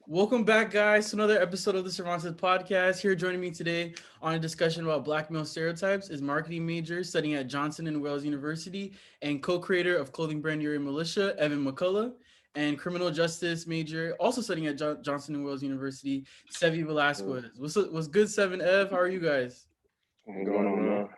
Welcome back, guys, to another episode of the Cervantes podcast. Here joining me today on a discussion about black male stereotypes is marketing major studying at Johnson and Wales University and co-creator of clothing brand Yuri Militia, Evan McCullough, and criminal justice major also studying at Johnson and Wales University, Sevy Mm, Velasquez. What's good, Seven Ev? How are you guys? What's Going going on, on, man? man?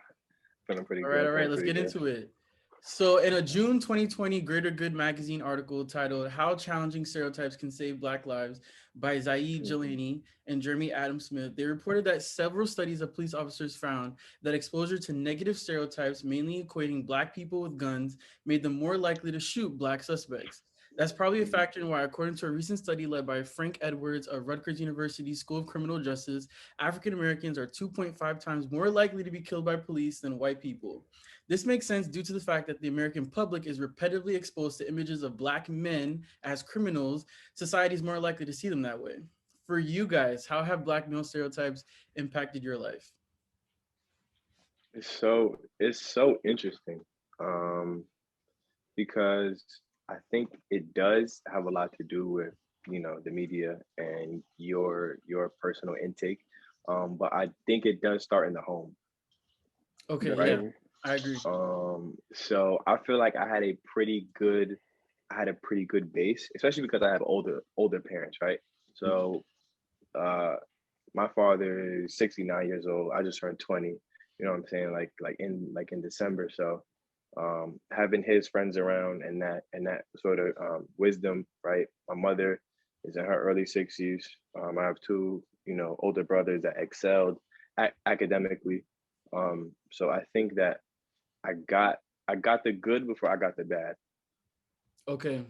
Feeling pretty All right, good. all right, Feeling let's pretty get good. into it. So, in a June 2020 Greater Good magazine article titled How Challenging Stereotypes Can Save Black Lives by Zaid Mm, Jelani and Jeremy Adam Smith, they reported that several studies of police officers found that exposure to negative stereotypes, mainly equating Black people with guns, made them more likely to shoot Black suspects. That's probably a mm, factor in why, according to a recent study led by Frank Edwards of Rutgers University School of Criminal Justice, African Americans are 2.5 times more likely to be killed by police than white people. This makes sense due to the fact that the American public is repetitively exposed to images of black men as criminals. Society is more likely to see them that way. For you guys, how have black male stereotypes impacted your life? it's so interesting, um, because I think it does have a lot to do with the media and your personal intake, but I think it does start in the home, Okay, right? yeah, Definitely. I agree. So I feel like I had a pretty good base, especially because I have older parents, right? So uh my father is 69 years old. I just turned 20. You know what I'm saying? Like in December. So having his friends around and that sort of wisdom, right? My mother is in her early 60s. I have two, older brothers that excelled academically. So I think that I got I got the good before I got the bad. Okay.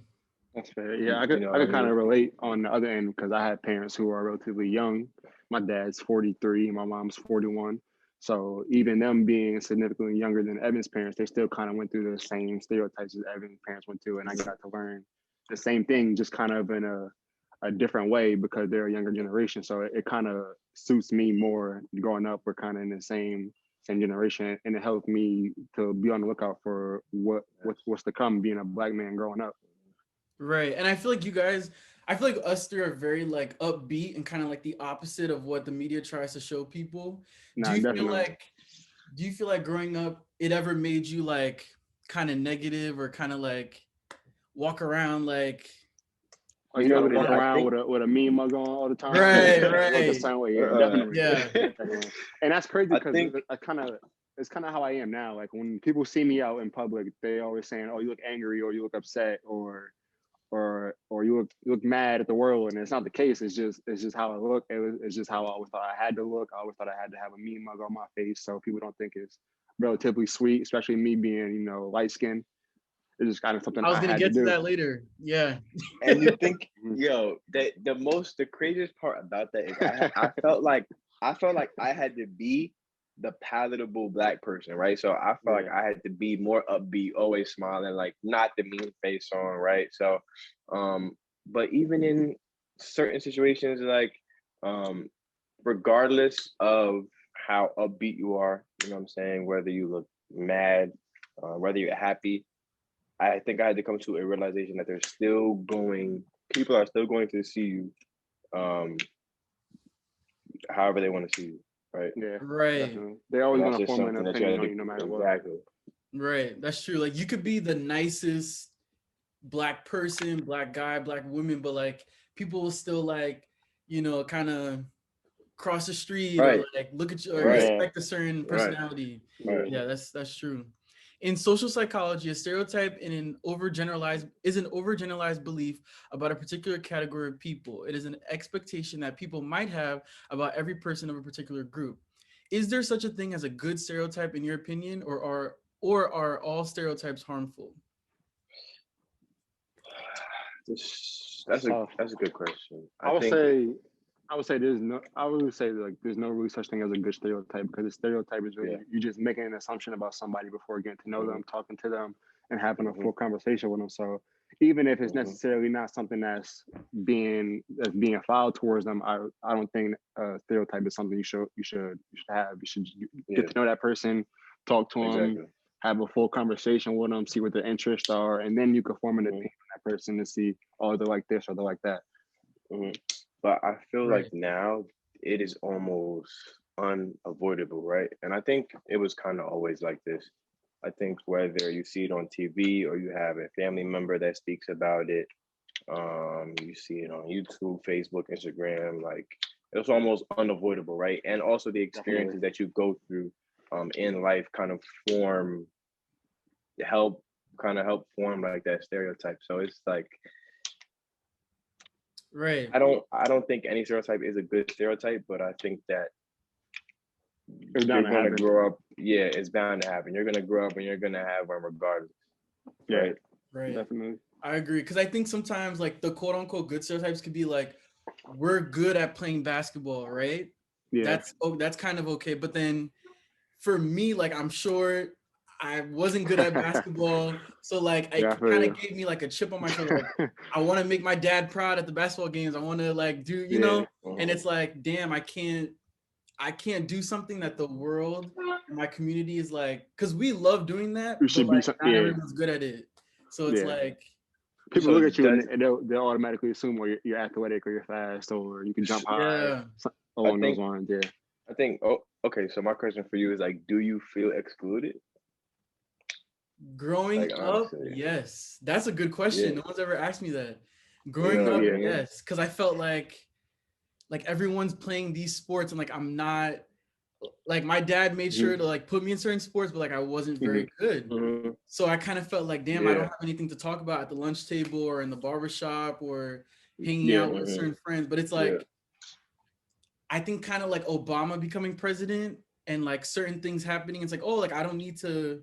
That's fair. You, Yeah, I you could know I what I could kind mean? of relate on the other end because I had parents who are relatively young. My dad's 43, my mom's 41. So even them being significantly younger than Evan's parents, they still kind of went through the same stereotypes as Evan's parents went through, and I got to learn the same thing, just kind of in a different way because they're a younger generation. So it kind of suits me more growing up. We're kind of in the same generation, and it helped me to be on the lookout for what's to come being a black man growing up. Right. And I feel like I feel like us three are very like upbeat and kind of like the opposite of what the media tries to show people. Do Nah, you feel definitely. like do you feel like growing up it ever made you like kind of negative or kind of like walk around like Oh, you You got know to what it is? walk I around think. with a mean mug on all the time right, and look a right. certain way. Yeah, uh, definitely, Yeah. definitely. And that's crazy I because think. I kind of it's kind of how I am now. Like when people see me out in public, they always saying, "Oh, you look angry," or "You look upset," or you look mad at the world. And it's not the case. It's just how I look. It's just how I always thought I had to look. I always thought I had to have a mean mug on my face so people don't think it's relatively sweet. Especially me being light skinned. It's just kind of something I was I going to had to get to do. that later. Yeah. And you think, Mhm. the craziest part about that is I felt like I had to be the palatable black person, right? So I felt like Yeah. I had to be more upbeat, always smiling, like not the mean face on, right? So, um, but even in certain situations, like, um, regardless of how upbeat you are, you know what I'm saying, whether you look mad, whether you're happy, I think I had to come to a realization that people are still going to see you, um, however they want to see you, right? Yeah, Right. definitely. They're And always that's gonna just form an something that you opinion had on to you no matter what. exactly. Right. That's true. Like you could be the nicest black person, black guy, black woman, but like people will still like, kind of cross the street or Right, like look at you or right, Yeah, expect a certain right, personality. right. yeah. Yeah, that's true. In social psychology, a stereotype is an overgeneralized belief about a particular category of people. It is an expectation that people might have about every person of a particular group. Is there such a thing as a good stereotype in your opinion, or are all stereotypes harmful? That's tough. That's a good question. I I would think. say I would say there's no really such thing as a good stereotype because a stereotype is really Yeah. you just making an assumption about somebody before getting to know Hmm. them, talking to them, and having a Hmm. full conversation with them. So even if it's Hmm. necessarily not something that's being filed towards them, I don't think a stereotype is something you should have. You should get Yeah, to know that person, talk to them, exactly. have a full conversation with them, see what their interests are, and then you can form an Hmm. opinion on that person to see, oh, they're like this or they're like that. Hmm. but I feel like Right. now it is almost unavoidable, right? And I think it was kind of always like this. I think whether you see it on TV or you have a family member that speaks about it, you see it on YouTube, Facebook, Instagram, like it's almost unavoidable, right? And also the Definitely. experiences that you go through in life kind of form help help form like that stereotype. So it's like Right. I don't think any stereotype is a good stereotype, but I think that It's you're bound to gonna happen. grow up. Yeah, it's bound to happen. You're gonna grow up and you're gonna have one regardless, Yeah, right? Right. definitely. I agree. Because I think sometimes like the quote unquote good stereotypes could be like, we're good at playing basketball, right? Yeah. That's kind of okay. But then for me, like I'm short, I wasn't good at basketball. So like Yeah, I it feel kind you. of gave me like a chip on my shoulder. Like I want to make my dad proud at the basketball games. I want to like do, Yeah. and it's like, damn, I can't do something that the world and my community is like, because we love doing that, You but should be like some. not Yeah. everyone's good at it. So it's Yeah. like, People So look at you does and they'll automatically assume or you're athletic or you're fast or you can jump high, yeah, I along those think lines. Yeah. I think oh okay, so my question for you is like, do you feel excluded? growing Like up, honestly. yes, that's a good question. Yeah. No one's ever asked me that. You know Growing what I up, Yeah. mean? yes, because I felt like everyone's playing these sports and like I'm not, like my dad made Hmm. sure to like put me in certain sports, but like I wasn't Hmm. very good. Hmm. So I kind of felt like, damn, I don't Yeah. have anything to talk about at the lunch table or in the barbershop or hanging Yeah. out with Hmm. certain friends. But it's Yeah. like, I think kind of like Obama becoming president and like certain things happening. It's like, oh, like I don't need to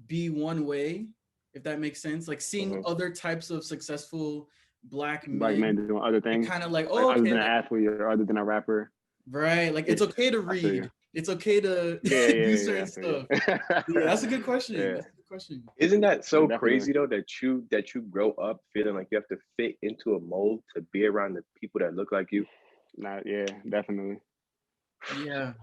be one way, if that makes sense. Like seeing Hmm. other types of successful black Black men men, doing other it things, kind of like, like oh, other okay, than an like athlete or other than a rapper. right, like Yeah. it's okay to I feel you. read. It's okay to Yeah. do Yeah. Yeah. certain I feel stuff. you. Yeah, that's a good question. Yeah. That's a good question. Isn't that No, so definitely. crazy though that you grow up feeling like you have to fit into a mold to be around the people that look like you? Not. Yeah. Definitely. Yeah.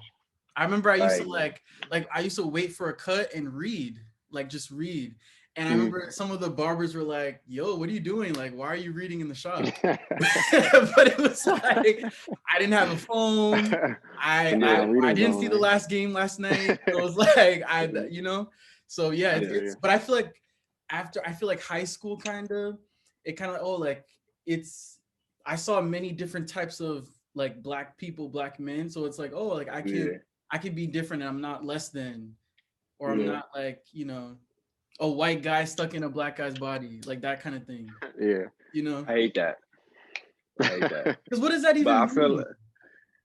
I remember I used to Like, like I used to wait for a cut and read, like just read. And I Mhm. remember some of the barbers were like, "Yo, what are you doing? Like, why are you reading in the shop?" But it was like I didn't have a phone. Put me yeah, on I reading didn't see zone, the man. last game last night. So it was like Mhm. So yeah, I yeah, feel it's you. but I feel like after I feel like high school kind of it kind of oh like it's I saw many different types of like black people, black men. So it's like, oh, like yeah, I can be different and I'm not less than, or I'm yeah. not like, a white guy stuck in a black guy's body, like that kind of thing, Yeah. you know? I hate that. I hate that. Because what does that But I even feel mean?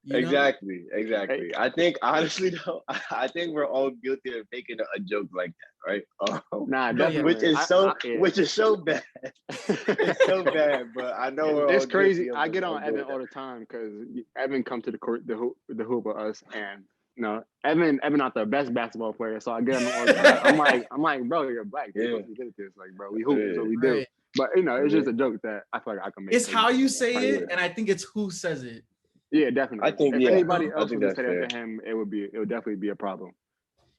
You know? exactly, Hey, exactly. I think honestly though, I think we're all guilty of making a joke like that, right? nah, Oh yeah. Which definitely. is so Yeah. which is so bad. It's so bad, but I know we're all It's crazy. guilty I get of on Evan doing all that. the time because Evan come to the court, the hoop with us, and Evan not the best basketball player, so I get on him all the time. I'm like, bro, you're black. You're Yeah, supposed to be good at this. Like, bro, we hoop, that's what yeah, we do. Right. But it's just yeah, a joke that I feel like I can make It's because how you say friends with it, him. and I think it's who says it. Yeah, I definitely. think If yeah, You anybody know? I else think was to that's say that fair. to him, it would definitely be a problem.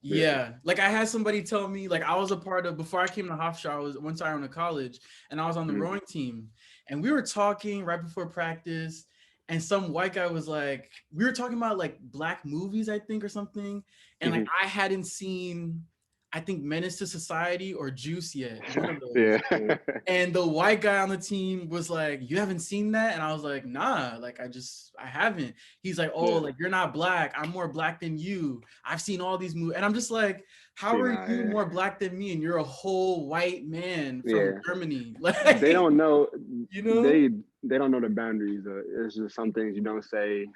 Yeah. Yeah. Like I had somebody tell me, like I was a part of before I came to Hofstra, I was once I went to college and I was on the Mhm. rowing team. And we were talking right before practice, and some white guy was like, we were talking about like black movies, I think, or something. And like Mhm. I hadn't seen, I think Menace to Society or Juice yet, one of those. Yeah. Mm. And the white guy on the team was like, "You haven't seen that?" And I was like, "Nah, like I haven't." He's like, "Oh, Yeah. like you're not black. I'm more black than you. I've seen all these movies." And I'm just like, "How See, are nah, you yeah. more black than me? And you're a whole white man from Yeah. Germany." They Like, don't know. you know? They don't know the boundaries. It's just some things you don't say.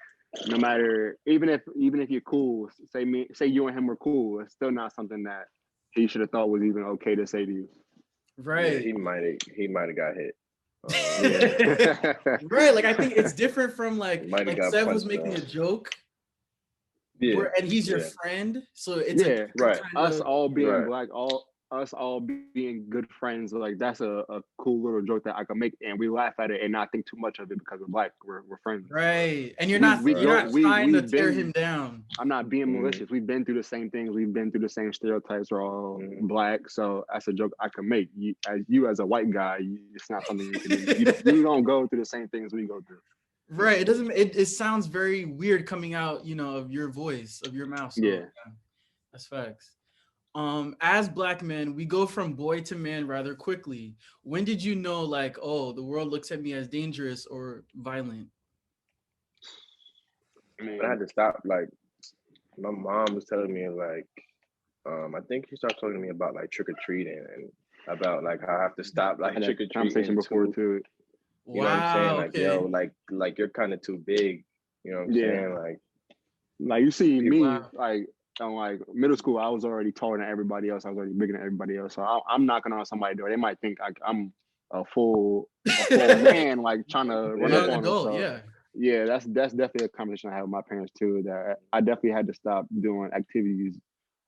No matter, even if you're cool, say you and him were cool. It's still not something that he should have thought was even okay to say to you. Yeah, Right. he might have got hit. Yeah. Right. Like I think it's different from He might have like got Sev was punched making out. a joke Yeah, where and he's your yeah, friend. So it's a Yeah, different right, kind us of all being right. black, all us all being good friends, like that's a cool little joke that I can make, and we laugh at it and not think too much of it because we're black. We're friends. right. And Right. you're not trying to We've tear him been. down. I'm not being Mm-hmm. malicious. We've been through the same things. We've been through the same stereotypes. We're all Mm-hmm. black, so that's a joke I can make. You as a white guy, it's not something you can do. You don't go through the same things we go through. Right. It doesn't. It sounds very weird coming out, of your voice, of your mouth. So Yeah. yeah, that's facts. As black men, we go from boy to man rather quickly. When did you know, like, oh, the world looks at me as dangerous or violent? I But I mean, had to stop. Like my mom was telling me like, I think she started telling me about like trick or treating and about like how I have to stop I like had that trick or conversation treating before too. too. You know what I'm saying? Wow. Like, yo, Okay. like you're kind of too big. You know what I'm Yeah. saying? Like Like you see people. me, Wow. like on like middle school, I was already taller than everybody else. I was already bigger than everybody else. So I'm knocking on somebody's door. They might think I'm a full man, like trying to run up Young Yeah. on them. adult. So Yeah. yeah, that's definitely a conversation I had with my parents too. That I definitely had to stop doing activities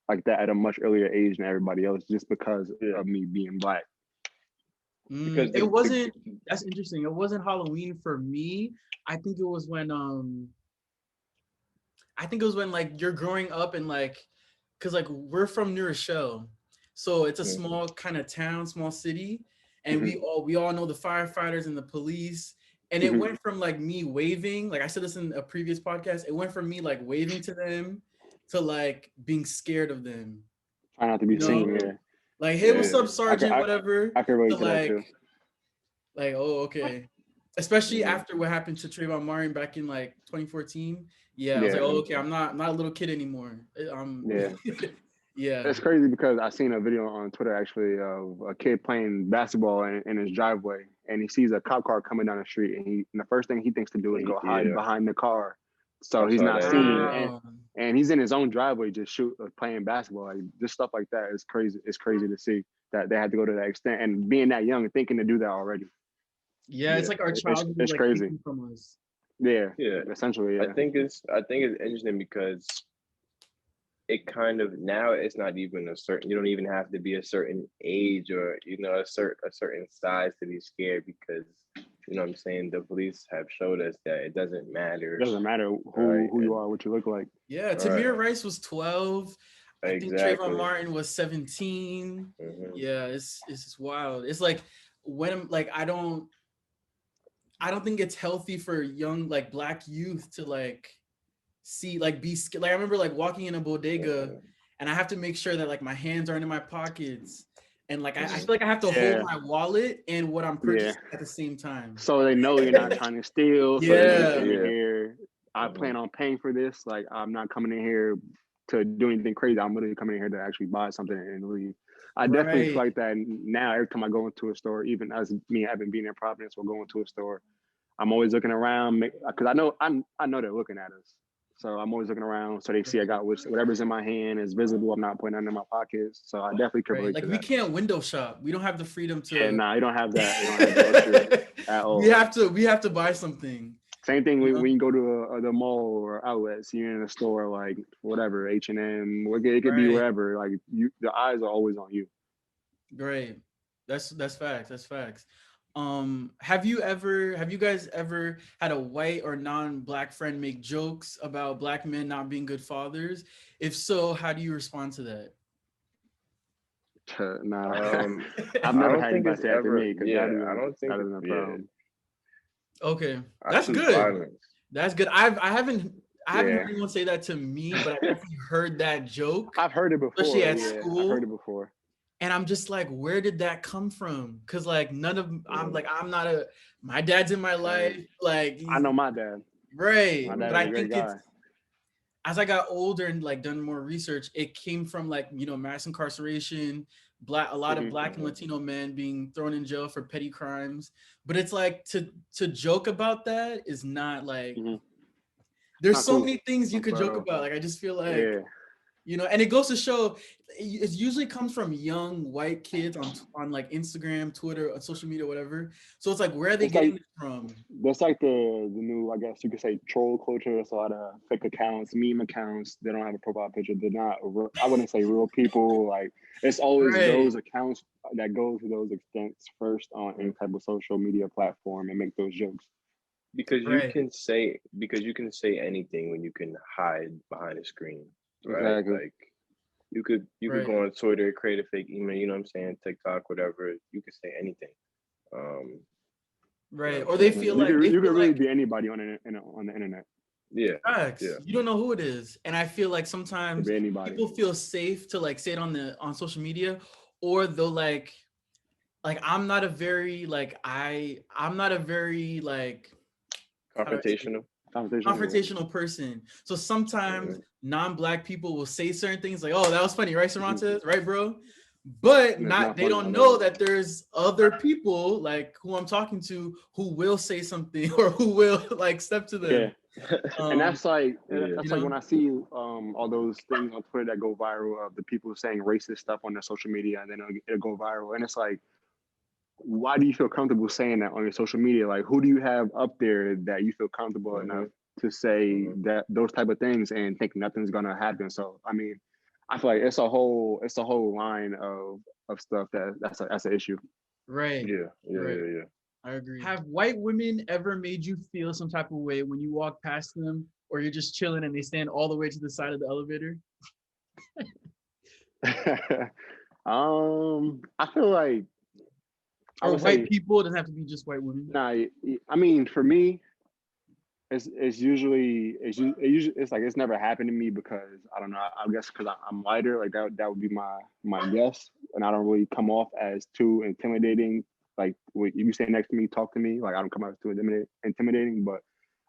like that at a much earlier age than everybody else, just because Yeah. of me being black. Because It the wasn't. That's interesting. It wasn't Halloween for me. I think it was when I think it was when like you're growing up and like, cause like we're from New Rochelle, so it's a Mhm, small kind of town, small city, and Hmm. we all know the firefighters and the police. And it Hmm. went from like me waving, like I said this in a previous podcast, it went from me like waving to them to like being scared of them, Try not to be you know? seen. mhm. Yeah, Like, hey, yeah. what's up, I could Sergeant? I, Whatever. I could To relate to that too. oh, okay. Especially Mhm. after what happened to Trayvon Martin back in like 2014. Yeah, I was like, Yeah, oh, Mhm. okay, I'm not a little kid anymore. yeah. Yeah. It's crazy because I seen a video on Twitter actually of a kid playing basketball in his driveway, and he sees a cop car coming down the street, and the first thing he thinks to do is go hide Yeah, behind the car, so I he's saw not that. seen, Yeah. Wow. and he's in his own driveway just playing basketball. Like just stuff like that is crazy. It's crazy to see that they had to go to that extent and being that young and thinking to do that already. Yeah, it's Yeah. like our childhood is It's like crazy. taken from us. Yeah, Yeah. essentially, yeah. I think it's interesting because it kind of now it's not even a certain you don't even have to be a certain age or a certain size to be scared because you know what I'm saying the police have showed us that it doesn't It matter, doesn't matter right? who you are, what you look like. Yeah, Right, Tamir Rice was 12. I think Trayvon exactly. Martin was 17. Hmm. Yeah, it's just wild. It's like when I'm like I don't think it's healthy for young like black youth to like see like be scared. Like I remember like walking in a bodega Hmm. and I have to make sure that like my hands aren't in my pockets and like I Hmm. feel like I have to hold Yeah, my wallet and what I'm yeah. purchasing at the same time. So they know you're not trying to steal. So they know you Yeah, came in Yeah. here. I Hmm. plan on paying for this. Like I'm not coming in here to do anything crazy. I'm literally coming in here to actually buy something and leave. I definitely feel right. like that now. Every time I go into a store, even as me having been in Providence or going to a store, I'm always looking around because I know they're looking at us. So I'm always looking around so they see I got whatever's in my hand is visible. I'm not putting it in my pockets. So I definitely can Right. relate Like to we that. can't window shop. We don't have the freedom Yeah, to nah, you don't have that. You don't have that luxury at we all. have to buy something. Same thing You when know? you go to the mall or outlets. You're in a store like whatever H&M. It could be Right. wherever. Like the eyes are always on you. Great. That's facts. That's facts. Have you guys ever had a white or non-black friend make jokes about black men not being good fathers? If so, how do you respond to that? Nah, I've I never don't had think anybody it's say that to ever. me because Yeah, I don't that think. isn't a Yeah, problem. Okay. I That's choose good. violence. That's good. I haven't heard Yeah, anyone say that to me, but I definitely heard that joke, I've heard it especially before. at Yeah, I've heard school. it before. And I'm just like, where did that come from? Cause like Mm-hmm. I'm not a my dad's in my life, And like I he's know my dad. right. My Mm-hmm. But dad is I a great think it's guy. as I got older and like done more research, it came from like, mass incarceration, a lot of Hmm. black and Mm-hmm. Latino men being thrown in jail for petty crimes. But it's like to joke about that is not like Hmm. It's there's not so cool. many things you could joke Bro, about. Like I just feel like Yeah, and it goes to show it usually comes from young white kids on like Instagram, Twitter, on social media, whatever. So it's like, where are they it's like getting this from? that's like the new, I guess you could say, troll culture. It's a lot of fake accounts, meme accounts. They don't have a profile picture. They're not. I wouldn't say real people. Like it's always Right. those accounts that go to those extents first on any type of social media platform and make those jokes. Right. because you can say anything when you can hide behind a screen, right? Exactly. Like you could Right. go on Twitter, create a fake email, you know what I'm saying, TikTok, whatever. You could say anything. Um, Right. know Or what they I'm saying? feel You like could they you could feel really like be anybody on the internet. Yeah, facts. yeah. You don't know who it is. And I feel like Could sometimes be anybody. people feel safe to like say it on social media, or they'll like I'm not a very like how do I say it? Confrontational. Conversation. Confrontational person. So sometimes Mhm. non-black people will say certain things like, "Oh, that was funny, right, Mhm. Cervantes? Right, bro?" But And it's not not they funny don't at know all. that there's other people like who I'm talking to who will say something or who will like step to Yeah. them. And Um, that's like Yeah. you that's like know, when I see all those things on Twitter that go viral of the people saying racist stuff on their social media, and then it'll go viral. And it's like, why do you feel comfortable saying that on your social media? Like, who do you have up there that you feel comfortable enough Mhm. to say Mhm. that those type of things and think nothing's gonna happen? So I mean, I feel like it's a whole line of stuff that's an issue. right, Yeah. Yeah. right. Yeah. Yeah. I agree. Have white women ever made you feel some type of way when you walk past them, or you're just chilling and they stand all the way to the side of the elevator? I feel like I Or would white say, people? It doesn't have to be just white women. nah. I mean, for me, it's like it's never happened to me because I don't know. I guess because I'm lighter, like that would be my guess, and I don't really come off as too intimidating. Like when you stay next to me, talk to me, like I don't come off too intimidating. But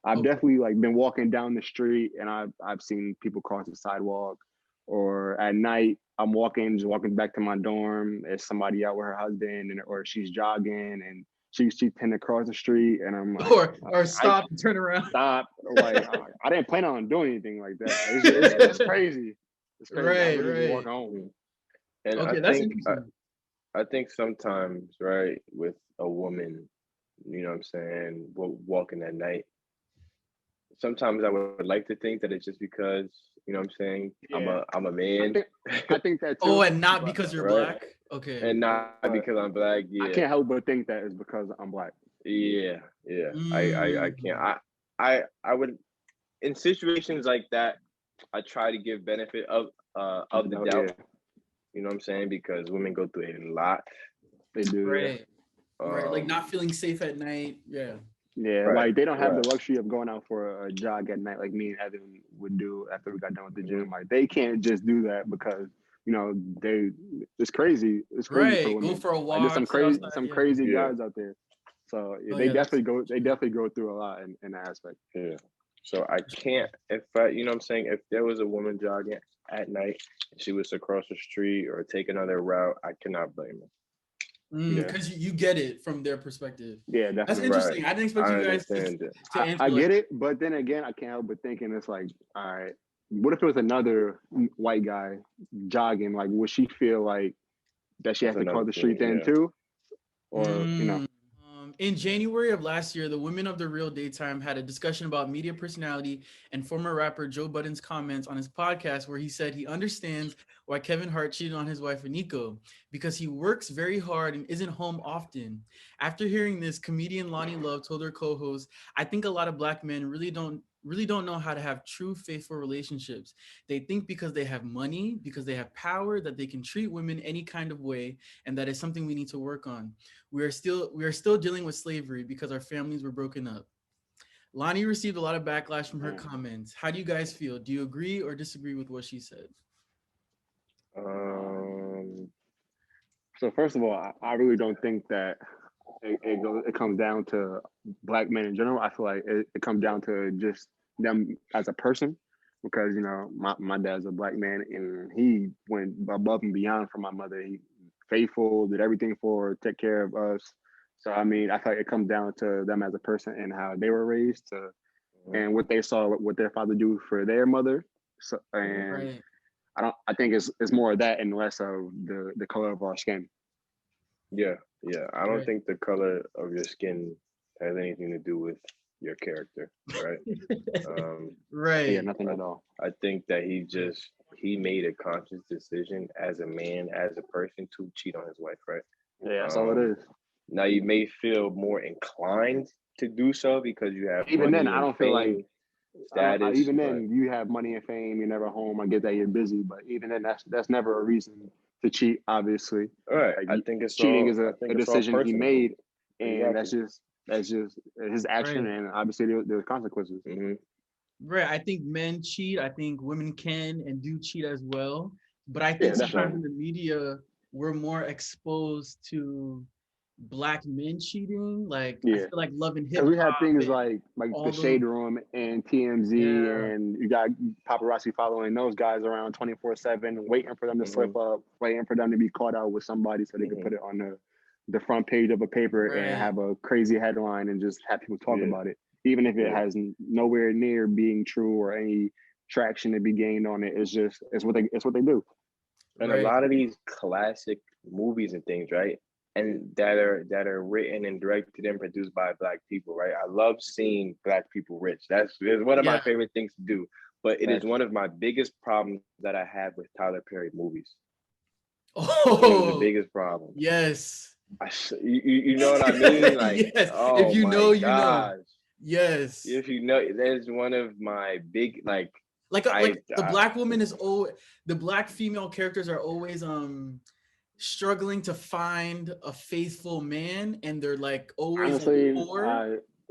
I've Okay. definitely like been walking down the street and I've seen people cross the sidewalk, or at night I'm just walking back to my dorm. There's somebody out with her husband, or she's jogging and she tend to cross the street, and I'm like, Or I stop and turn around. stop. Like I didn't plan on doing anything like that. It's crazy. It's crazy. I Right, really just walk right. home. Mhm. And Okay, that's interesting. I think sometimes, right, with a woman, what I'm saying, walking at night, sometimes I would like to think that it's just because, what I'm saying, Yeah, I'm a I man, think I think that Oh, too. and not But because you're right? black? Okay. And not but because I'm black. I Yeah. can't help but think that is because I'm black. Yeah. Yeah. I can't. Mm. I would, in situations like that, I try to give benefit of the No, yeah, doubt. You know what I'm saying? Because women go through a lot. they do. Yeah, Right. Right. Like Um, not feeling safe at night. Yeah. yeah. right, Like they don't have right. the luxury of going out for a jog at night like me and Evan would do after we got done with the Hmm. gym. Like they can't just do that because they. It's crazy. It's crazy for Right. Go women. for a Like there's walk, sit outside. some Yeah. crazy Yeah, guys out there. So yeah, Oh yeah, that's they true. definitely go through a lot in that aspect. yeah. So I For sure. can't, if I, what I'm saying, if there was a woman jogging at night and she was to cross the street or take another route, I cannot blame her. Yeah, Because you get it from their perspective. yeah, That's definitely. Right. interesting. I didn't expect I you guys understand it. to I answer like get it, but then again, I can't help but thinking it's like, all right, what if it was another white guy jogging? Like, would she feel like that she That's has to cross another the street thing. then Yeah. too? Or, Mm. In January of last year, the women of the Real Daytime had a discussion about media personality and former rapper Joe Budden's comments on his podcast, where he said he understands why Kevin Hart cheated on his wife Aniko because he works very hard and isn't home often. After hearing this, comedian Lonnie Love told her co-host, "I think a lot of black men really don't know how to have true faithful relationships. They think because they have money, because they have power, that they can treat women any kind of way, and that is something we need to work on. We are still dealing with slavery because our families were broken up." Lonnie received a lot of backlash from her comments. How do you guys feel? Do you agree or disagree with what she said? Um, so first of all, I really don't think that it comes down to black men in general. I feel like it comes down to just them as a person, because my dad's a black man and he went above and beyond for my mother. He faithful, did everything for her, take care of us. So I mean, I feel like it comes down to them as a person and how they were raised to, mhm, and what they saw what their father do for their mother. So, mhm. and Right. I think it's more of that and less of the color of our skin. Yeah, yeah. I don't Right. think the color of your skin has anything to do with your character, right? Um, Yeah, Right. nothing I at all. I think that he made a conscious decision as a man, as a person, to cheat on his wife, right? Yeah, that's all it Um, is. Now you may feel more inclined to do so because you have Even then, money I and don't feel like fame, status, even but then you have money and fame. You're never home. I get that you're busy, but even then, that's never a reason to cheat. Obviously, all right. like I think it's cheating all is I a think it's all decision he personable. made, and that's Exactly. just That's just his action, Right. and obviously there's consequences. Mm-hmm. Right. I think men cheat. I think women can and do cheat as well. But I think Yeah, sometimes definitely. in the media, we're more exposed to black men cheating. Like I Yeah. feel like Love and Because Hip we have Hop things and like the all those. Shade Room and TMZ, Yeah. and you got paparazzi following those guys around 24/7, waiting for them to Mm-hmm. slip up, waiting for them to be caught out with somebody so they could Mm-hmm. put it on the front page of a paper and Right. have a crazy headline and just have people talk Yeah. about it, even if it Yeah. has nowhere near being true or any traction to be gained on it. It's what they do. And a Right. lot of these classic movies and things, right? And that are written and directed and produced by black people, right? I love seeing black people rich. That's one of my Yeah. favorite things to do. But it is Facts. one of my biggest problems that I have with Tyler Perry movies. It is the Oh, biggest problem. yes. You know what I mean? Like, Yes. If oh you my know, you know. gosh. Yes. If you know, there's one of my big like Like the I black woman is always the black female characters are always struggling to find a faithful man, and they're like always like Honestly, poor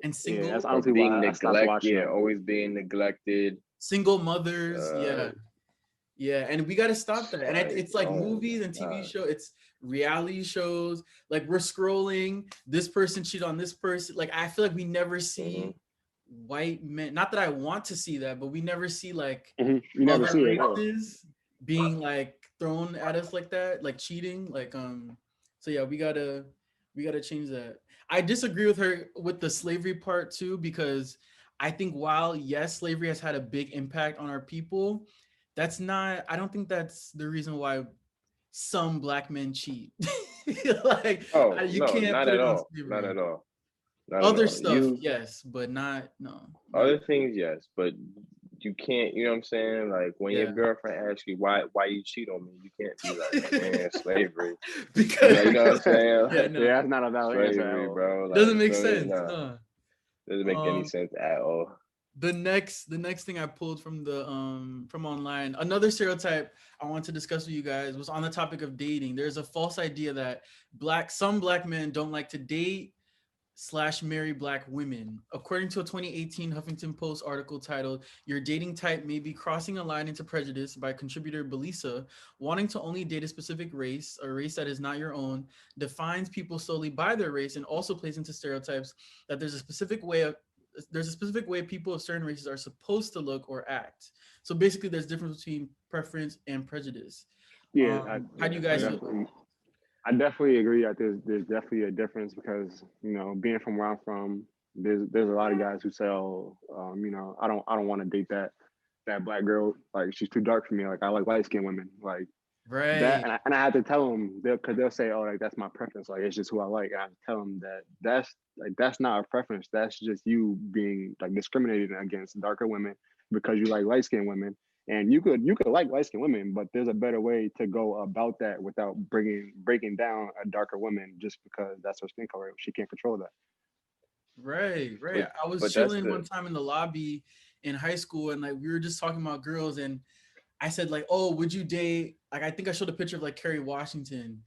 and yeah, that's single, or honestly being why I stopped neglected, watching yeah, them. always being neglected. single mothers. Uh, Yeah. Yeah, and we got to stop that. And like, it's like oh movies and my TV god. show. It's reality shows. Like we're scrolling. This person cheat on this person. Like I feel like we never Mm-hmm. see white men. Not that I want to see that, but we never see like You never other see it. Yeah. races being like thrown at us like that, like cheating. So yeah, we gotta change that. I disagree with her with the slavery part too, because I think while yes, slavery has had a big impact on our people, that's not I don't think that's the reason why some black men cheat. Like Oh you no, can't not put at it on all. Not slavery. at all. Not at Other all. stuff, You yes, but not no, not other things, yes, but you can't. You know what I'm saying? Like when your yeah. girlfriend asks you why you cheat on me, you can't be like, man, slavery. Because You know what I'm saying? yeah, Like no, Yeah, that's not a valid answer at slavery, all. bro. it doesn't Like make feel me? sense. Nah, No. doesn't make any Um, sense at all. the next thing I pulled from online, another stereotype I want to discuss with you guys was on the topic of dating. There's a false idea that some black men don't like to date slash marry black women. According to a 2018 Huffington Post article titled "Your Dating Type May Be Crossing a Line into Prejudice" by contributor Belisa, wanting to only date a specific race, a race that is not your own, defines people solely by their race and also plays into stereotypes that there's a specific way people of certain races are supposed to look or act. So basically, there's difference between preference and prejudice. Yeah, How do Yeah, you I guys yeah. feel? I definitely agree that there's definitely a difference because being from where I'm from, there's a lot of guys who say, oh, I don't want to date that black girl, like she's too dark for me, like I like light skinned women, like that, Right, and I have to tell them because they'll say, oh, like that's my preference, like it's just who I like. And I have to tell them that that's not a preference, that's just you being like discriminated against darker women because you like light skinned women. And you could like light skinned women, but there's a better way to go about that without breaking down a darker woman just because that's her skin color. She can't control that. right. But I was but that's chilling one the time in the lobby in high school, and like we were just talking about girls, and I said like, "Oh, would you date?" Like I think I showed a picture of like Kerry Washington,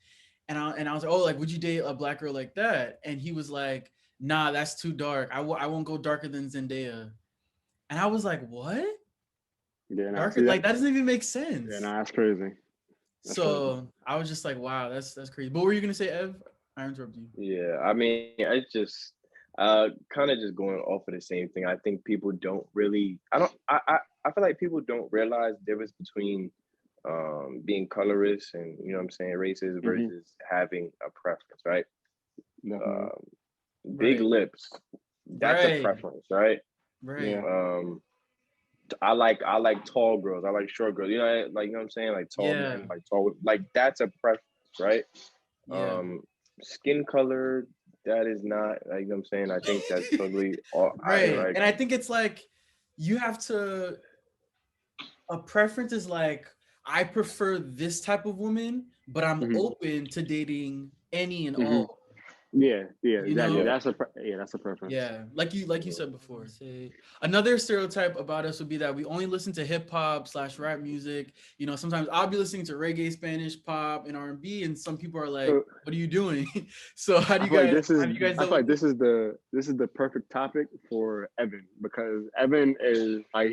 and I was like, "Oh, like would you date a black girl like that?" And he was like, "Nah, that's too dark. I won't go darker than Zendaya." And I was like, "What? Yeah, nah, Darker? see that? Like that doesn't even make Yeah, sense." nah, that's crazy. That's crazy. So I was just like, "Wow, that's crazy." But what were you gonna say, Ev? I interrupted you. yeah. I mean, it's just kind of just going off of the same thing. I think people don't really. I don't. I feel like people don't realize the difference between being colorist and you know what I'm saying racist Hmm. versus having a preference, right? Definitely. Um, big Right, lips, that's a right, preference, right? Yeah. right. Um, I like tall girls. I like short girls. You know, like you know what I'm saying, like tall Yeah, men, like tall. Like that's a preference, right? yeah. Um, Skin color, that is not like you know what I'm saying. I think that's totally all. I Right. like. And I think it's like you have to a preference is like I prefer this type of woman, but I'm Hmm. open to dating any and Hmm. all. Yeah, You exactly. know? That's a preference. Yeah, like you said before. Say another stereotype about us would be that we only listen to hip hop / rap music. You know, sometimes I'll be listening to reggae, Spanish pop, and R&B, and some people are like, So "What are you doing?" So I feel like how do you guys I deal feel with like this is the perfect topic for Evan because Evan is like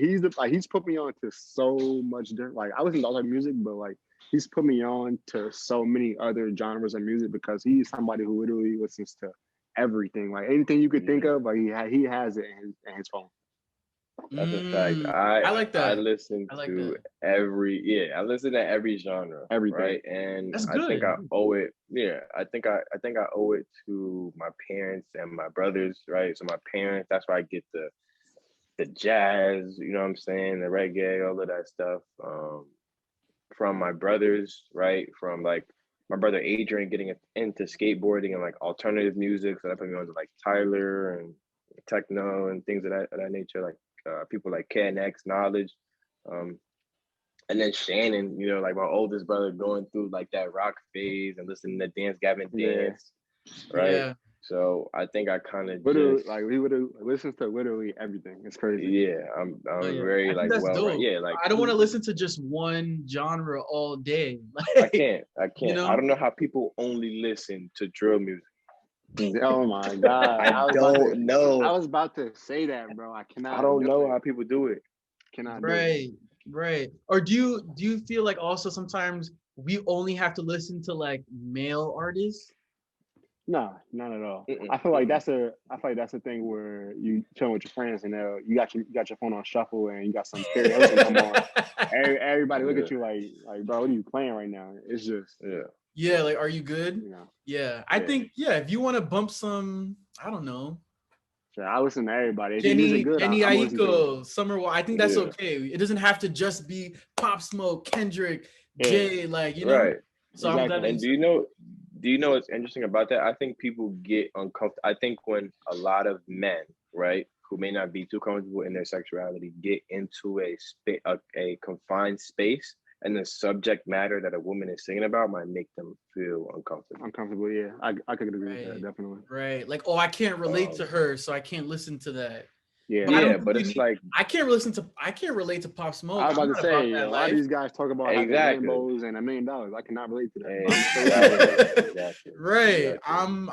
he's put me on to so much different. Like I listen to other music, but like he's put me on to so many other genres of music because he's somebody who literally listens to everything. Like anything you could think Mhm. of, like he has it in his phone. That's a fact. I like I that. listen I like to that. I listen to every genre, Everything. right? And That's I think I good. owe it, yeah, I think I owe it to my parents and my brothers, right? So my parents, that's where I get the jazz, you know what I'm saying, the reggae, all of that stuff. From my brothers, right? From like my brother Adrian getting into skateboarding and like alternative music. So that put me on to like Tyler and techno and things of that nature, like people like KNX, Knowledge. Um, and then Shannon, you know, like my oldest brother going through like that rock phase and listening to Dance Gavin Yeah. Dance, right? Yeah. So I think I kind of Literally, just like he would have listens to literally everything. It's crazy. yeah, No, I'm yeah. very I think like that's well right. dope. Yeah, like I don't want to listen to just one genre all day. I You can't. I know? don't know how people only listen to drill music. Oh my god! I don't I know. was about to say that, bro. I I cannot don't do know it. how people do it. Cannot do it. Right, right. Or do you feel like also sometimes we only have to listen to like male artists? No, not at all. Mm-mm, I feel like that's a thing where you chilling with your friends and you got your phone on shuffle and you got some karaoke come on. Everybody look yeah, at you like bro, what are you playing right now? It's just yeah. Yeah, like are you good? you know. Yeah. I Yeah, think yeah, if you want to bump some, I don't know, so I listen to everybody. If your music good, Jenny I'm gonna listen to it. Aiko, Summer Wa- I think that's Yeah, okay. It doesn't have to just be Pop Smoke, Kendrick, Yeah, Jay, like, you know? right. So I'm glad that exactly. you And said do you know what's interesting about that? I think people get uncomfortable. I think when a lot of men, right, who may not be too comfortable in their sexuality, get into a confined space, and the subject matter that a woman is singing about might make them feel uncomfortable. Uncomfortable, yeah. I could agree with that, right. definitely. Right. Like, oh, I can't relate to Um, her, so I can't listen to that. Yeah. But I don't yeah, think but you it's need like I can't relate to Pop I Smoke. was I'm about to not about say, that a lot of life. these guys talk about having exactly, Lambos and $1 million. I cannot relate to that. But I'm still listening to exactly, it. exactly, Right. exactly.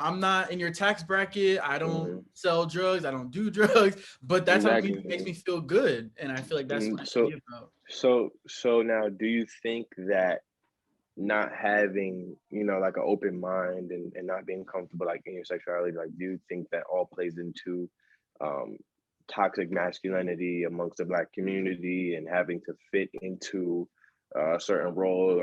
I'm not in your tax bracket. I don't Hmm. sell drugs. I don't do drugs. But that's how Exactly. music makes me feel good. And I feel like that's what it should So, be about. so now, do you think that not having, you know, like an open mind and not being comfortable like in your sexuality, like do you think that all plays into um toxic masculinity amongst the black community and having to fit into a certain role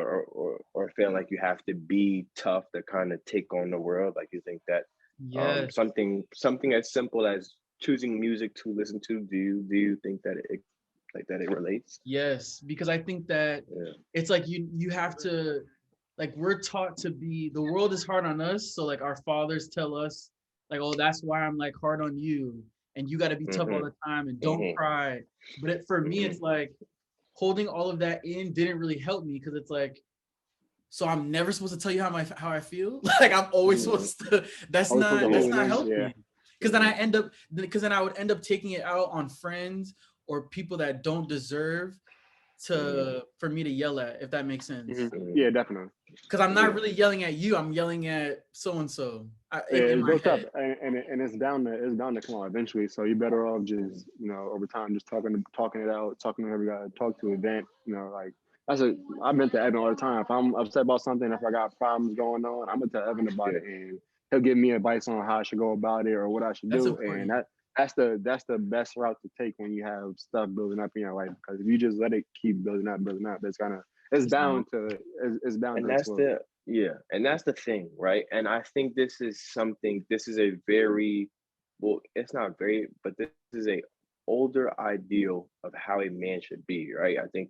or feeling like you have to be tough to kind of take on the world? Like you think that Yes. something as simple as choosing music to listen to, do you think that it like that it relates? Yes. Because I think that Yeah. it's like you have to like we're taught to be the world is hard on us. So like our fathers tell us like, oh, that's why I'm like hard on you. And you gotta be tough all Mm-hmm. the time and don't Mm-hmm. cry. But for me, Mm-hmm. it's like holding all of that in didn't really help me because it's like so I'm never supposed to tell you how I feel. Like I'm always Mm-hmm. supposed to. Always supposed to That's hold it not in. Yeah. healthy. Because then I end up because then I would end up taking it out on friends or people that don't deserve Mm-hmm. to for me to yell at. If that makes sense. Yeah, definitely. Because I'm not Yeah. really yelling at you. I'm yelling at so and so Yeah, in it's my built up head. and it's bound to come out eventually. So you're better off just, over time just talking it out, talking to whoever you gotta talk to, event, like I meant to Evan all the time. If I'm upset about something, if I got problems going on, I'm gonna tell Evan about Yeah. it and he'll give me advice on how I should go about it or what I should That's do. And important. that's the best route to take when you have stuff building up in your life. Because if you just let it keep building up, it's It's not. bound And to that's explode. the yeah, and that's the thing, right? And I think this is a very well, it's not very, but this is a older ideal of how a man should be, right? I think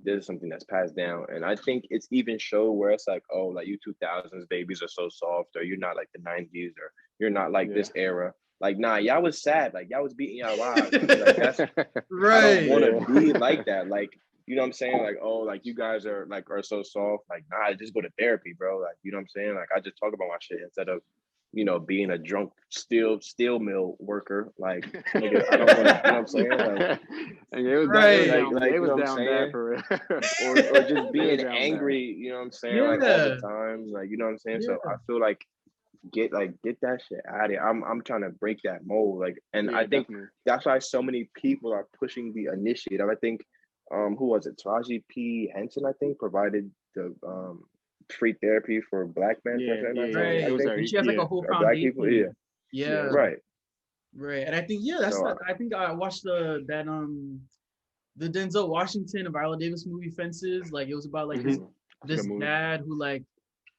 this is something that's passed down, and I think it's even show where it's like, oh, like you 2000s babies are so soft, or you're not like the 90s, or you're not like Yeah. this era. Like, nah, y'all was sad, like y'all was beating y'all wives. Like that's I don't Right. want to Yeah. be like that. Like you know what I'm saying? Like, oh, like you guys are so soft. Like, nah, just go to therapy, bro. Like, you know what I'm saying? Like, I just talk about my shit instead of, being a drunk steel mill worker. Like, nigga, I don't want to, you know what I'm saying? Like, and it was Right. it you was know what I'm down bad saying? for real. Or just It was being down angry, you know what I'm saying? Like all the Yeah. time. Like, you know what I'm saying? Yeah. So I feel like get that shit out of here. I'm trying to break that mold. Like, and Yeah, I think definitely. that's why so many people are pushing the initiative. I think who was it? Taraji P. Henson, I think, provided the free therapy for black men for Yeah. something. Right. I It was think, And she has like a whole or black people. Yeah, foundation. Yeah. yeah. right. Right. And I think that's So not, I think I watched the Denzel Washington and Viola Davis movie Fences. Like it was about like Mhm. That's a good this movie. dad who like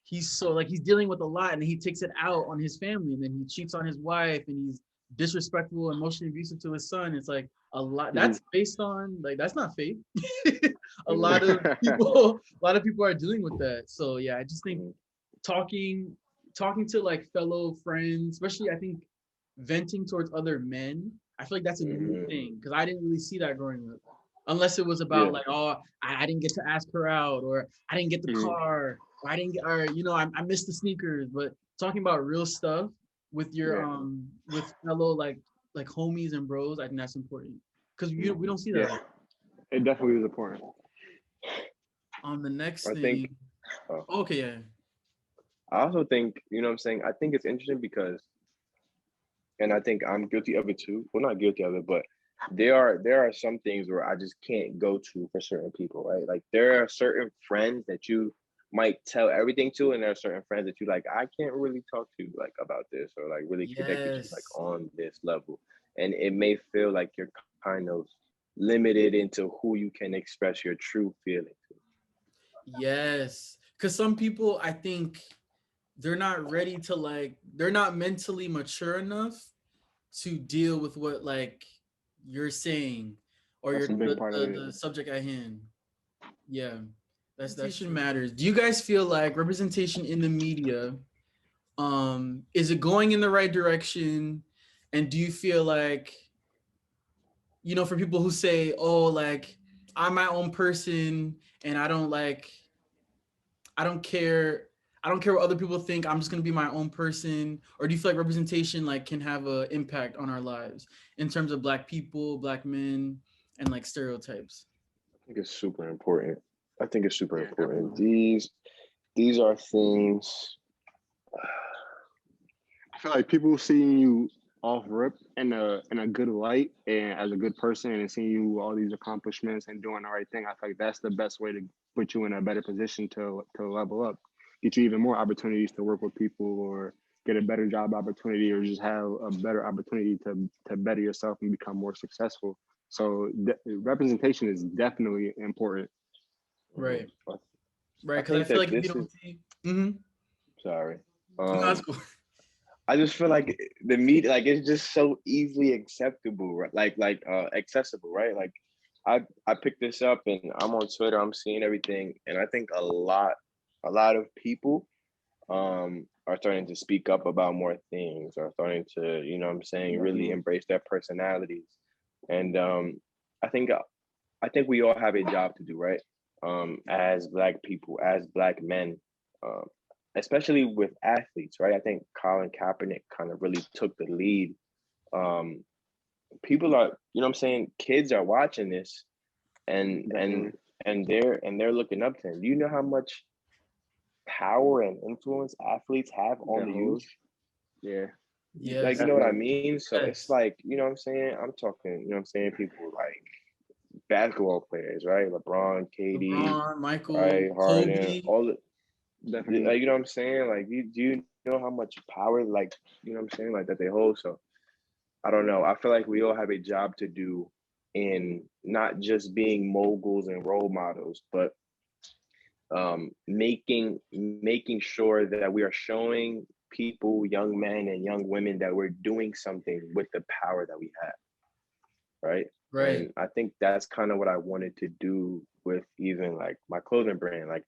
he's so like he's dealing with a lot and he takes it out on his family and then he cheats on his wife and he's disrespectful, emotionally abusive to his son. It's like a lot Mhm. that's based on like that's not fake. a mhm, lot of people a lot of people are dealing with that. So yeah, I just think mhm, talking talking to like fellow friends, especially I think venting towards other men, I feel like that's a new mhm. thing because I didn't really see that growing up. Unless it was about Yeah, like, oh, I didn't get to ask her out, or I didn't get the Mhm. car, or I didn't get, or I missed the sneakers. But talking about real stuff with your Yeah. with fellow like homies and bros, I think that's important because we don't see that a yeah. lot. It definitely is important. The next I think. thing, Uh, okay, yeah, I also think, you know what I'm saying? I think it's interesting because, and I think I'm guilty of it too. Well, not guilty of it, but there are some things where I just can't go to for certain people, right? Like there are certain friends that you might tell everything to, and there are certain friends that you like, I can't really talk to like about this or like really connect with you like yes, on this level. And it may feel like you're kind of limited into who you can express your true feelings to. yes, because some people I think they're not ready to like they're not mentally mature enough to deal with what like you're saying or That's your a big part of the it. subject at hand. Yeah, that shit matters. Do you guys feel like representation in the media is it going in the right direction? And do you feel like for people who say, "Oh, like I'm my own person and I don't care I don't care what other people think. I'm just gonna be my own person." Or do you feel like representation like can have an impact on our lives in terms of black people, black men, and like stereotypes? I think it's super important. I think it's super Yeah, important. definitely. These are things. I feel like people seeing you off rip in a good light and as a good person and seeing you all these accomplishments and doing the right thing. I feel like that's the best way to put you in a better position to level up, get you even more opportunities to work with people or get a better job opportunity or just have a better opportunity to better yourself and become more successful. So representation is definitely important. Mhm. Right. Right. I Because I think feel that like if you this is don't see, mm-hmm. sorry. No, that's cool. I just feel like the media, like it's just so easily acceptable, right? Accessible, right? Like I picked this up and I'm on Twitter, I'm seeing everything, and I think a lot of people are starting to speak up about more things, are starting to, what I'm saying, really Definitely. embrace their personalities. And I think I think we all have a job to do, right? As black people, as black men, um, especially with athletes, right? I think Colin Kaepernick kind of really took the lead. Um, People are, what I'm saying, kids are watching this and and Definitely. and they're looking up to him. Do you know how much power and influence athletes have on That the youth? holds. Yeah. Like, Yes. you know what I Definitely. mean? So it's Yes. like, you know what I'm saying? I'm talking, what I'm saying, people like basketball players, right? LeBron, KD, LeBron, Michael, right? Harden, Kobe. all the Definitely. like, you know what I'm saying? Like, do you know how much power, like, you know what I'm saying, like that they hold? So I don't know. I feel like we all have a job to do in not just being moguls and role models, but making sure that we are showing people, young men and young women, that we're doing something with the power that we have, right? Right. And I think that's kind of what I wanted to do with even like my clothing brand, like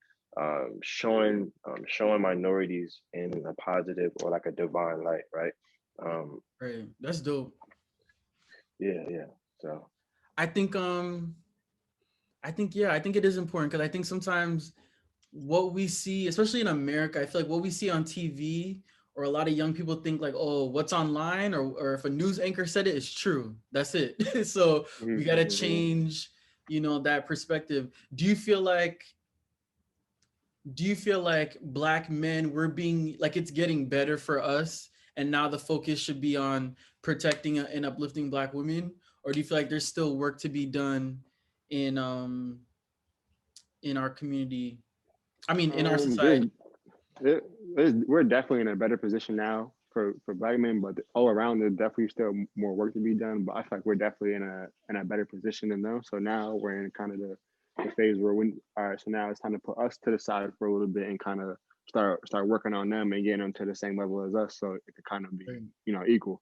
showing minorities in a positive or like a divine light, right? Um, Right. That's dope. yeah, yeah. So I think I think it is important because I think sometimes what we see, especially in America, I feel like what we see on TV or a lot of young people think like, oh, what's online or if a news anchor said it, it's true. That's it. So we got to change, that perspective. Do you feel like black men we're being like it's getting better for us and now the focus should be on protecting and uplifting black women, or do you feel like there's still work to be done in um in our community, I mean in our There's, society? we're definitely in a better position now for black men, but all around there's definitely still more work to be done. But I feel like we're definitely in a better position than them. So now we're in kind of the phase where we all right. So now it's time to put us to the side for a little bit and kind of start working on them and getting them to the same level as us, so it could kind of be Right. Equal.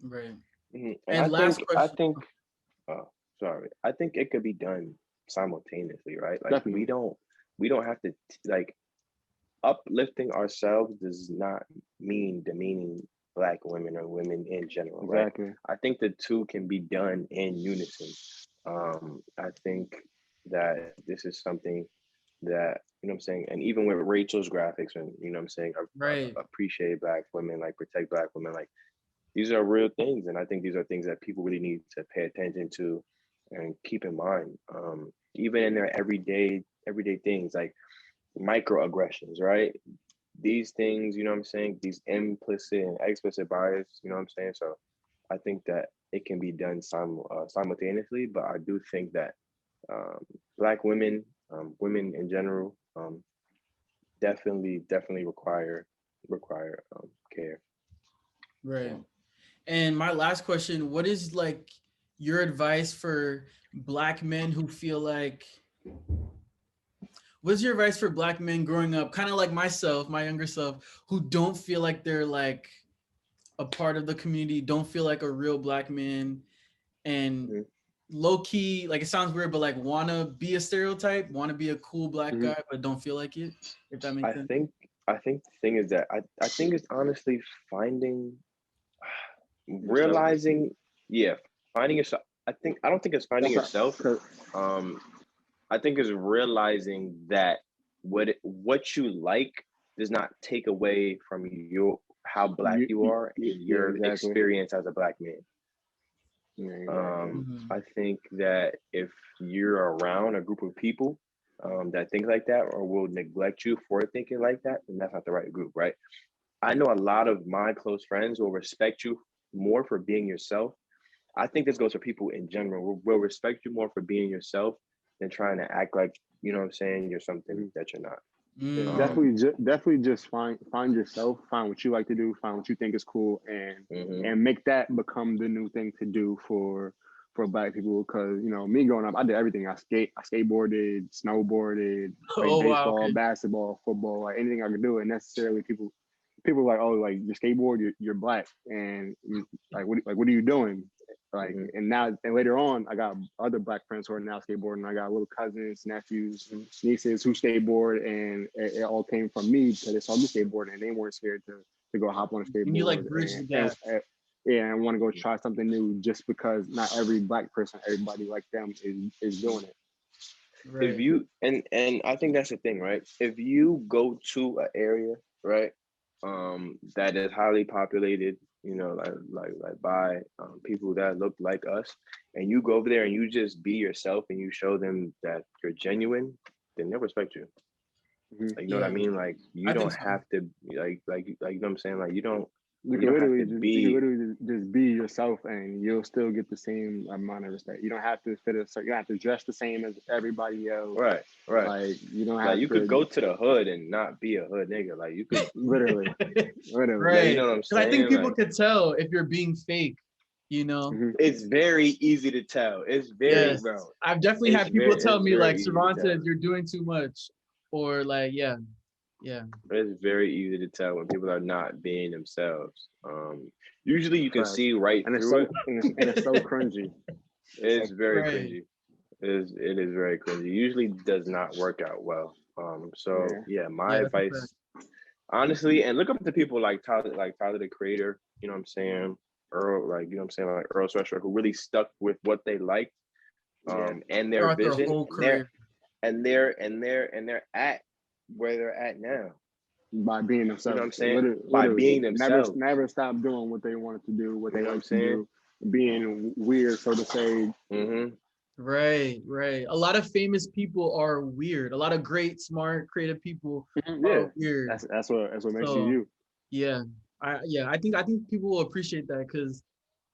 Right. And And last I question. think, sorry, I think it could be done simultaneously, right? Like Definitely. we don't have to like uplifting ourselves does not mean demeaning black women or women in general, right? Exactly. I think the two can be done in unison. I think that this is something that, what I'm saying, and even with Rachel's graphics and, what I'm saying, Right. appreciate black women, like protect black women, like these are real things. And I think these are things that people really need to pay attention to and keep in mind. Even in their everyday things like microaggressions, right? These things, what I'm saying, these implicit and explicit bias, what I'm saying. So I think that it can be done simultaneously, but I do think that black women, women in general, definitely require care. Right. And my last question, what is like your advice for black men who feel like what's your advice for black men growing up, kind of like myself, my younger self, who don't feel like they're like a part of the community, don't feel like a real black man, and Mm-hmm. low key, like it sounds weird, but like wanna be a stereotype, wanna be a cool black Mm-hmm. guy, but don't feel like it, if that makes I sense. think I think the thing is that I think it's honestly finding Yourself. realizing, yeah, finding yourself. I don't think it's finding That's yourself. not, Um, I think it's realizing that what you like does not take away from your how black you are and yeah, your exactly. experience as a black man. Yeah, exactly. Mhm. I think that if you're around a group of people that think like that or will neglect you for thinking like that, then that's not the right group, right? I know a lot of my close friends will respect you more for being yourself. I think this goes for people in general. Will respect you more for being yourself than trying to act like, what I'm saying, you're something Mhm. that you're not. Yeah, Mm, Um, definitely just find yourself, find what you like to do, find what you think is cool, mhm. and make that become the new thing to do for black people. Because me growing up, I did everything. I skateboarded, snowboarded, played oh wow, baseball, okay. basketball, football, like anything I could do. And necessarily people were like, oh, like you skateboard, you're black, and what are you doing? Like, Mhm. and now and later on, I got other black friends who are now skateboarding. I got little cousins, nephews, nieces who skateboard, and it all came from me because they saw me skateboarding, and they weren't scared to go hop on a And you like skateboard bridge the and gap. yeah, and want to go try something new just because not every black person, everybody like them is doing it. If Right. you and I think that's the thing, right? If you go to an area, right, that is highly populated, like by people that look like us, and you go over there and you just be yourself and you show them that you're genuine, then they'll respect you. Mhm. Like, you know what I Yeah, mean? Like you I think don't so. have to you know what I'm saying? Like You you can don't have literally to just you can be literally just be yourself, and you'll still get the same amount of respect. You don't have to fit a you don't have to dress the same as everybody else. right, right. Like you don't Like have you could to go to the hood and not be a hood nigga. Like you could, literally, literally. like you Right. know what I'm Because I think saying? people Like could tell if you're being fake, you know? Hmm. it's very easy to tell. It's very, Yes. bro. I've definitely had people tell It's me very like easy to tell. Cervantes, you're doing too much. Or like, yeah, yeah. It's very easy to tell when people are not being themselves. Usually you can Facts. see right And it's through so it. cringy. It's so It's very Right. cringy. It is very cringy. Usually does not work out well. So yeah. yeah, my Yeah, that's a fact. advice, honestly, and look up to people like Tyler the Creator. You know what I'm saying? Earl, like you know what I'm saying, like Earl Sweatshirt, who really stuck with what they liked Yeah. And their throughout their vision, whole career. and they're at where they're at now. By being You know what I'm themselves. saying? By Literally, being themselves. never stop doing what they wanted to do, what You they know what I'm like to saying? do, being weird, so to say. Mm-hmm. Right, right. A lot of famous people are weird. A lot of great, smart, creative people Yeah, are weird. that's what makes you So you. yeah, I think people will appreciate that because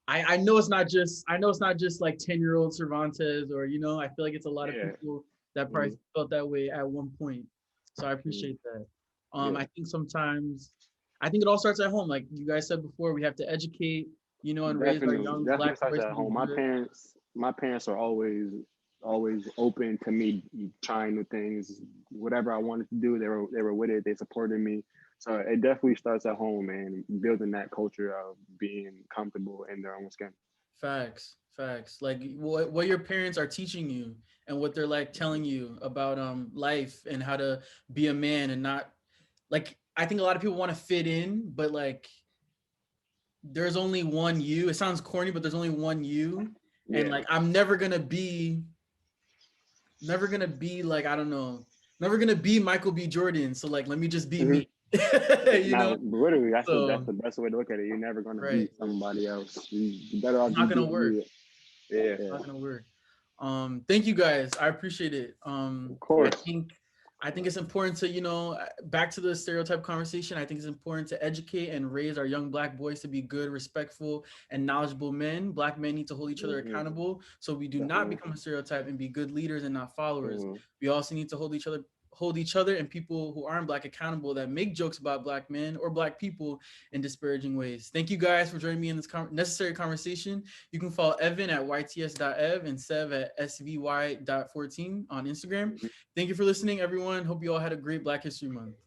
I know it's not just like 10-year-old Cervantes or I feel like it's a lot of Yeah. people that probably Mhm. felt that way at one point. So I Mhm. appreciate that. Yeah. I think sometimes I think it all starts at home. Like you guys said before, we have to educate, and raise our young Definitely black starts boys at to be home. good. My parents are always open to me trying new things. Whatever I wanted to do, they were with it. They supported me. So it definitely starts at home and building that culture of being comfortable in their own skin. Facts, facts. Like what your parents are teaching you and what they're like telling you about life and how to be a man and not like I think a lot of people want to fit in, but like there's only one you. It sounds corny, but there's only one you. And Yeah. like I'm never gonna be like, I don't know, never gonna be Michael B. Jordan. So like let me just be Hmm. me. you Now, know? literally, that's So the best way to look at it. You're never gonna right. be somebody else. You better off It's not just gonna being work. you. Yeah. Yeah, Not gonna work. Thank you guys. I appreciate it. of I course. think I think it's important to, back to the stereotype conversation. I think it's important to educate and raise our young black boys to be good, respectful, and knowledgeable men. Black men need to hold each other Hmm. accountable so we do not Definitely. become a stereotype and be good leaders and not followers. Hmm. We also need to hold each other and people who aren't black accountable that make jokes about black men or black people in disparaging ways. Thank you guys for joining me in this necessary conversation. You can follow Evan at yts.ev and Sev at svy.14 on Instagram. Thank you for listening, everyone. Hope you all had a great Black History Month.